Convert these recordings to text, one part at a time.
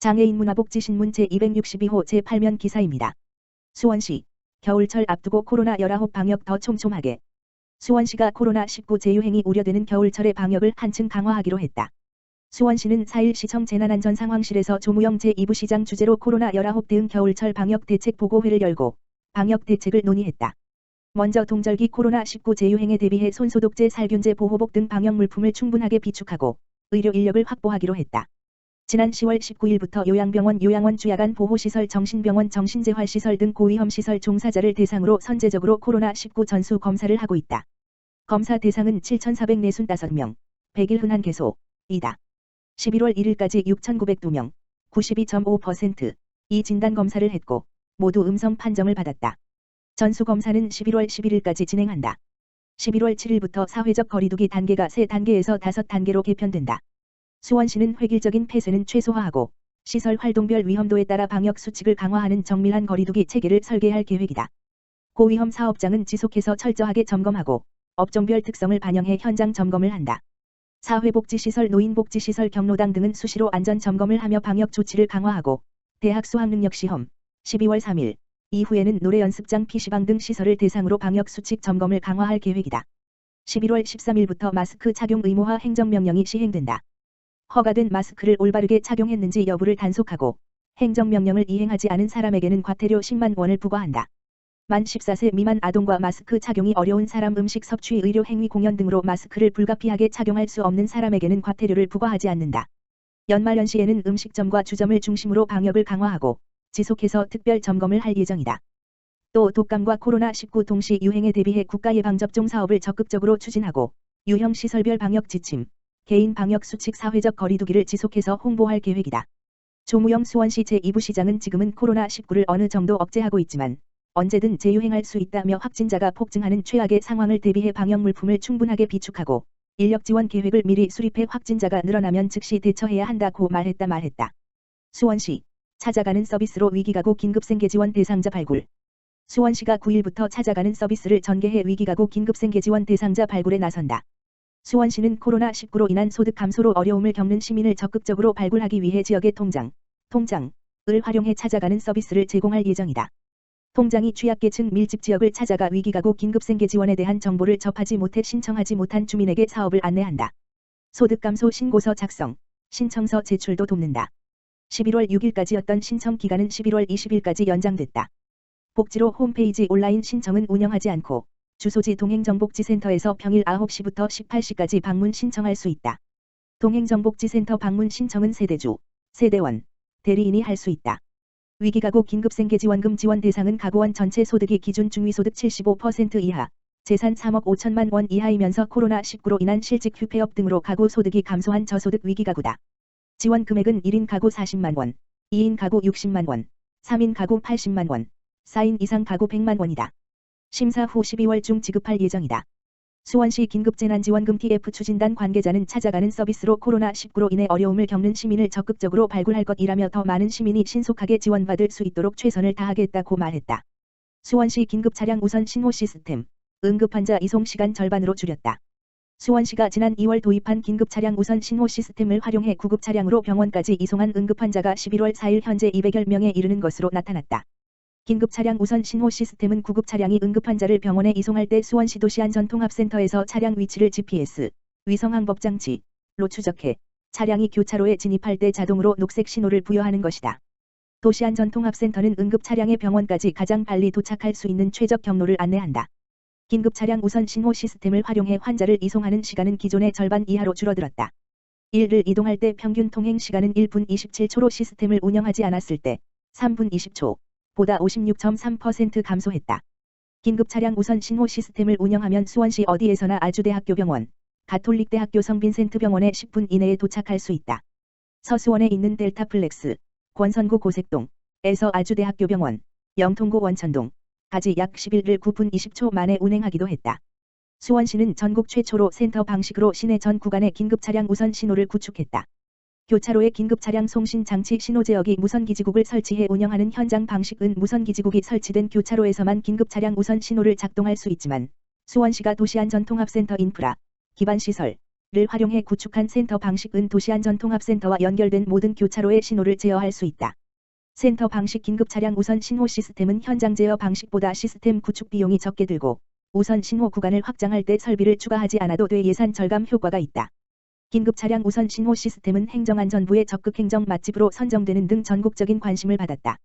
장애인 문화복지신문 제262호 제8면 기사입니다. 수원시, 겨울철 앞두고 코로나19 방역 더 촘촘하게. 수원시가 코로나19 재유행이 우려되는 겨울철의 방역을 한층 강화하기로 했다. 수원시는 4일 시청 재난안전상황실에서 조무영 제2부시장 주재로 코로나19 대응 겨울철 방역 대책 보고회를 열고 방역 대책을 논의했다. 먼저 동절기 코로나19 재유행에 대비해 손소독제, 살균제, 보호복 등 방역 물품을 충분하게 비축하고 의료 인력을 확보하기로 했다. 지난 10월 19일부터 요양병원, 요양원, 주야간 보호시설, 정신병원, 정신재활시설 등 고위험 시설 종사자를 대상으로 선제적으로 코로나19 전수 검사를 하고 있다. 검사 대상은 7,445명, 100일 흔한 개소이다. 11월 1일까지 6,902명, 92.5%, 이 진단검사를 했고 모두 음성 판정을 받았다. 전수검사는 11월 11일까지 진행한다. 11월 7일부터 사회적 거리두기 단계가 3단계에서 5단계로 개편된다. 수원시는 획일적인 폐쇄는 최소화하고 시설 활동별 위험도에 따라 방역 수칙을 강화하는 정밀한 거리두기 체계를 설계할 계획이다. 고위험 사업장은 지속해서 철저하게 점검하고 업종별 특성을 반영해 현장 점검을 한다. 사회복지시설, 노인복지시설, 경로당 등은 수시로 안전점검을 하며 방역 조치를 강화하고 대학 수학능력시험 12월 3일 이후에는 노래연습장, PC방 등 시설을 대상으로 방역 수칙 점검을 강화할 계획이다. 11월 13일부터 마스크 착용 의무화 행정명령이 시행된다. 허가된 마스크를 올바르게 착용했는지 여부를 단속하고 행정명령을 이행하지 않은 사람에게는 과태료 10만 원을 부과한다. 만 14세 미만 아동과 마스크 착용이 어려운 사람, 음식 섭취, 의료 행위, 공연 등으로 마스크를 불가피하게 착용할 수 없는 사람에게는 과태료를 부과하지 않는다. 연말연시에는 음식점과 주점을 중심으로 방역을 강화하고 지속해서 특별 점검을 할 예정이다. 또 독감과 코로나19 동시 유행에 대비해 국가 예방접종 사업을 적극적으로 추진하고 유형 시설별 방역 지침, 개인 방역 수칙, 사회적 거리두기를 지속해서 홍보할 계획이다. 조무영 수원시 제2부시장은 지금은 코로나19를 어느 정도 억제하고 있지만 언제든 재유행할 수 있다며 확진자가 폭증하는 최악의 상황을 대비해 방역 물품을 충분하게 비축하고 인력 지원 계획을 미리 수립해 확진자가 늘어나면 즉시 대처해야 한다고 말했다. 수원시, 찾아가는 서비스로 위기가구 긴급생계지원 대상자 발굴. 수원시가 9일부터 찾아가는 서비스를 전개해 위기가구 긴급생계지원 대상자 발굴에 나선다. 수원시는 코로나19로 인한 소득 감소로 어려움을 겪는 시민을 적극적으로 발굴하기 위해 지역의 통장을 활용해 찾아가는 서비스를 제공할 예정이다. 통장이 취약계층 밀집 지역을 찾아가 위기가구 긴급생계지원에 대한 정보를 접하지 못해 신청하지 못한 주민에게 사업을 안내한다. 소득 감소 신고서 작성, 신청서 제출도 돕는다. 11월 6일까지였던 신청 기간은 11월 20일까지 연장됐다. 복지로 홈페이지 온라인 신청은 운영하지 않고 주소지 동행정복지센터에서 평일 9시부터 18시까지 방문 신청할 수 있다. 동행정복지센터 방문 신청은 세대주, 세대원, 대리인이 할 수 있다. 위기가구 긴급생계지원금 지원 대상은 가구원 전체 소득이 기준 중위소득 75% 이하, 재산 3억 5천만 원 이하이면서 코로나19로 인한 실직, 휴폐업 등으로 가구 소득이 감소한 저소득 위기가구다. 지원 금액은 1인 가구 40만 원, 2인 가구 60만 원, 3인 가구 80만 원, 4인 이상 가구 100만 원이다. 심사 후 12월 중 지급할 예정이다. 수원시 긴급재난지원금 TF 추진단 관계자는 찾아가는 서비스로 코로나19로 인해 어려움을 겪는 시민을 적극적으로 발굴할 것이라며 더 많은 시민이 신속하게 지원받을 수 있도록 최선을 다하겠다고 말했다. 수원시 긴급차량 우선 신호 시스템, 응급환자 이송 시간 절반으로 줄였다. 수원시가 지난 2월 도입한 긴급차량 우선 신호 시스템을 활용해 구급차량으로 병원까지 이송한 응급환자가 11월 4일 현재 200여 명에 이르는 것으로 나타났다. 긴급차량 우선 신호 시스템은 구급차량이 응급환자를 병원에 이송할 때 수원시 도시안전통합센터에서 차량 위치를 GPS, 위성항법장치로 추적해 차량이 교차로에 진입할 때 자동으로 녹색 신호를 부여하는 것이다. 도시안전통합센터는 응급차량의 병원까지 가장 빨리 도착할 수 있는 최적 경로를 안내한다. 긴급차량 우선 신호 시스템을 활용해 환자를 이송하는 시간은 기존의 절반 이하로 줄어들었다. 이를 이동할 때 평균 통행 시간은 1분 27초로 시스템을 운영하지 않았을 때 3분 20초. 보다 56.3% 감소했다. 긴급차량 우선 신호 시스템을 운영하면 수원시 어디에서나 아주대학교 병원, 가톨릭대학교 성빈센트병원에 10분 이내에 도착할 수 있다. 서수원에 있는 델타플렉스, 권선구 고색동에서 아주대학교 병원, 영통구 원천동까지 약 11일 9분 20초 만에 운행하기도 했다. 수원시는 전국 최초로 센터 방식으로 시내 전 구간에 긴급차량 우선 신호를 구축했다. 교차로에 긴급차량 송신장치 신호제어기 무선기지국을 설치해 운영하는 현장 방식은 무선기지국이 설치된 교차로에서만 긴급차량 우선 신호를 작동할 수 있지만 수원시가 도시안전통합센터 인프라, 기반시설, 활용해 구축한 센터 방식은 도시안전통합센터와 연결된 모든 교차로의 신호를 제어할 수 있다. 센터 방식 긴급차량 우선 신호 시스템은 현장 제어 방식보다 시스템 구축 비용이 적게 들고 우선 신호 구간을 확장할 때 설비를 추가하지 않아도 돼 예산 절감 효과가 있다. 긴급차량 우선 신호 시스템은 행정안전부의 적극 행정 맛집으로 선정되는 등 전국적인 관심을 받았다.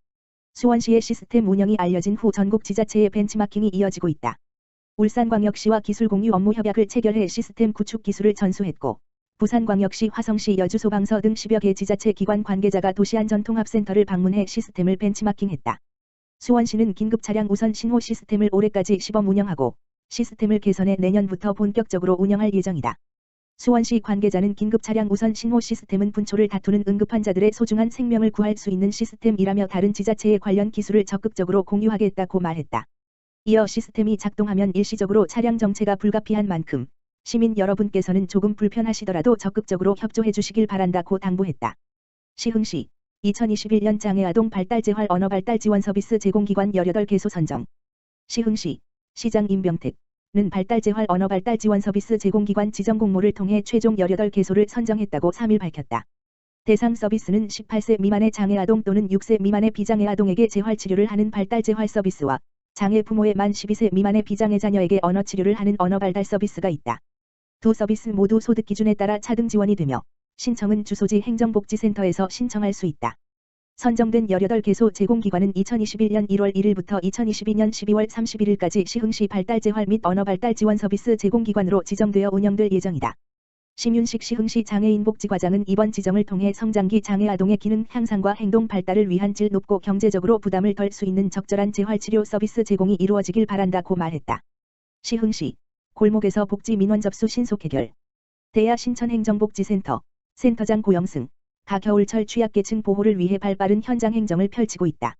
수원시의 시스템 운영이 알려진 후 전국 지자체의 벤치마킹이 이어지고 있다. 울산광역시와 기술 공유 업무 협약을 체결해 시스템 구축 기술을 전수했고 부산광역시, 화성시, 여주소방서 등 10여 개 지자체 기관 관계자가 도시안전통합센터를 방문해 시스템을 벤치마킹했다. 수원시는 긴급차량 우선 신호 시스템을 올해까지 시범 운영하고 시스템을 개선해 내년부터 본격적으로 운영할 예정이다. 수원시 관계자는 긴급차량 우선 신호 시스템은 분초를 다투는 응급환자들의 소중한 생명을 구할 수 있는 시스템이라며 다른 지자체의 관련 기술을 적극적으로 공유하겠다고 말했다. 이어 시스템이 작동하면 일시적으로 차량 정체가 불가피한 만큼 시민 여러분께서는 조금 불편하시더라도 적극적으로 협조해 주시길 바란다고 당부했다. 시흥시 2021년 장애아동 발달재활 언어발달 지원 서비스 제공기관 18개소 선정. 시흥시 시장 임병택는 발달재활 언어발달 지원 서비스 제공기관 지정 공모를 통해 최종 18개소를 선정했다고 3일 밝혔다. 대상 서비스는 18세 미만의 장애아동 또는 6세 미만의 비장애아동에게 재활치료를 하는 발달재활 서비스와 장애 부모의 만 12세 미만의 비장애 자녀에게 언어치료를 하는 언어발달 서비스가 있다. 두 서비스 모두 소득 기준에 따라 차등 지원이 되며 신청은 주소지 행정복지센터에서 신청할 수 있다. 선정된 18개소 제공기관은 2021년 1월 1일부터 2022년 12월 31일까지 시흥시 발달재활 및 언어발달 지원 서비스 제공기관으로 지정되어 운영될 예정이다. 심윤식 시흥시 장애인복지과장은 이번 지정을 통해 성장기 장애아동의 기능 향상과 행동 발달을 위한 질 높고 경제적으로 부담을 덜 수 있는 적절한 재활치료 서비스 제공이 이루어지길 바란다고 말했다. 시흥시 골목에서 복지 민원 접수 신속 해결. 대야 신천행정복지센터 센터장 고영승 가겨울철 취약계층 보호를 위해 발빠른 현장 행정을 펼치고 있다.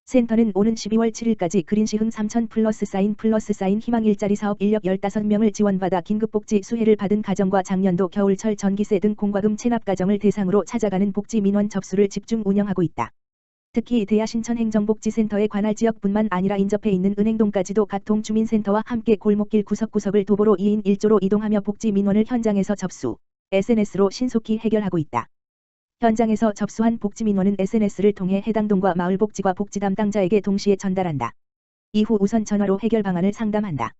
센터는 오는 12월 7일까지 그린시흥 3000 플러스 사인 희망 일자리 사업 인력 15명을 지원받아 긴급복지 수혜를 받은 가정과 작년도 겨울철 전기세 등 공과금 체납 가정을 대상으로 찾아가는 복지 민원 접수를 집중 운영하고 있다. 특히 대야 신천행정복지센터의 관할 지역뿐만 아니라 인접해 있는 은행동까지도 각 동주민센터와 함께 골목길 구석구석을 도보로 2인 1조로 이동하며 복지 민원을 현장에서 접수, SNS로 신속히 해결하고 있다. 현장에서 접수한 복지민원은 SNS를 통해 해당 동과 마을복지과 복지 담당자에게 동시에 전달한다. 이후 우선 전화로 해결 방안을 상담한다.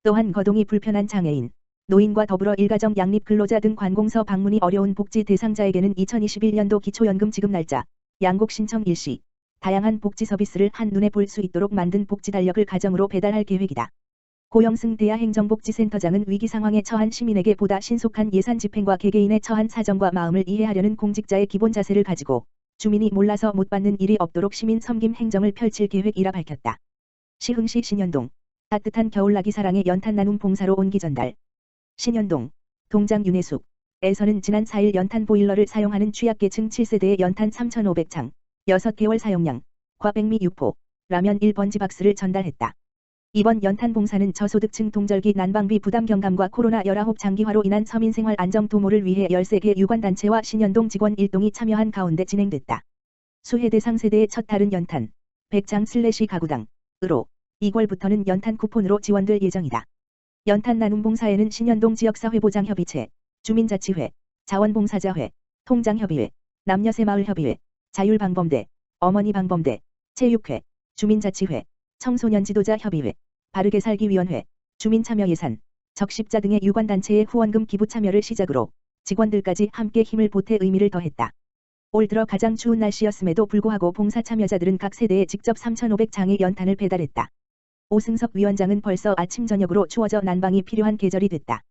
또한 거동이 불편한 장애인, 노인과 더불어 일가정 양립 근로자 등 관공서 방문이 어려운 복지 대상자에게는 2021년도 기초연금 지급 날짜, 양곡 신청 일시, 다양한 복지 서비스를 한눈에 볼 수 있도록 만든 복지 달력을 가정으로 배달할 계획이다. 고영승 대야행정복지센터장은 위기 상황에 처한 시민에게 보다 신속한 예산 집행과 개개인의 처한 사정과 마음을 이해하려는 공직자의 기본 자세를 가지고 주민이 몰라서 못 받는 일이 없도록 시민 섬김 행정을 펼칠 계획이라 밝혔다. 시흥시 신현동 따뜻한 겨울나기 사랑의 연탄 나눔 봉사로 온기 전달. 신현동 동장 윤혜숙에서는 지난 4일 연탄 보일러를 사용하는 취약계층 7세대의 연탄 3,500창, 6개월 사용량, 과백미 6포, 라면 1번지 박스를 전달했다. 이번 연탄 봉사는 저소득층 동절기 난방비 부담 경감과 코로나19 장기화로 인한 서민생활 안정 도모를 위해 13개 유관단체와 신현동 직원 1동이 참여한 가운데 진행됐다. 수혜 대상 세대의 첫 달은 연탄 100장 가구당으로 2월부터는 연탄 쿠폰으로 지원될 예정이다. 연탄 나눔 봉사에는 신현동 지역사회보장협의체, 주민자치회, 자원봉사자회, 통장협의회, 남녀새마을협의회, 자율방범대, 어머니방범대, 체육회, 주민자치회, 청소년지도자협의회, 바르게살기위원회, 주민참여예산, 적십자 등의 유관단체의 후원금 기부 참여를 시작으로 직원들까지 함께 힘을 보태 의미를 더했다. 올 들어 가장 추운 날씨였음에도 불구하고 봉사 참여자들은 각 세대에 직접 3,500장의 연탄을 배달했다. 오승석 위원장은 벌써 아침 저녁으로 추워져 난방이 필요한 계절이 됐다.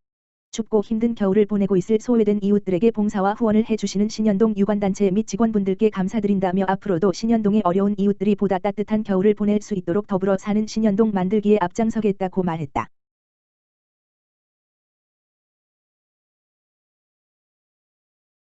춥고 힘든 겨울을 보내고 있을 소외된 이웃들에게 봉사와 후원을 해주시는 신현동 유관단체 및 직원분들께 감사드린다며 앞으로도 신현동의 어려운 이웃들이 보다 따뜻한 겨울을 보낼 수 있도록 더불어 사는 신현동 만들기에 앞장서겠다고 말했다.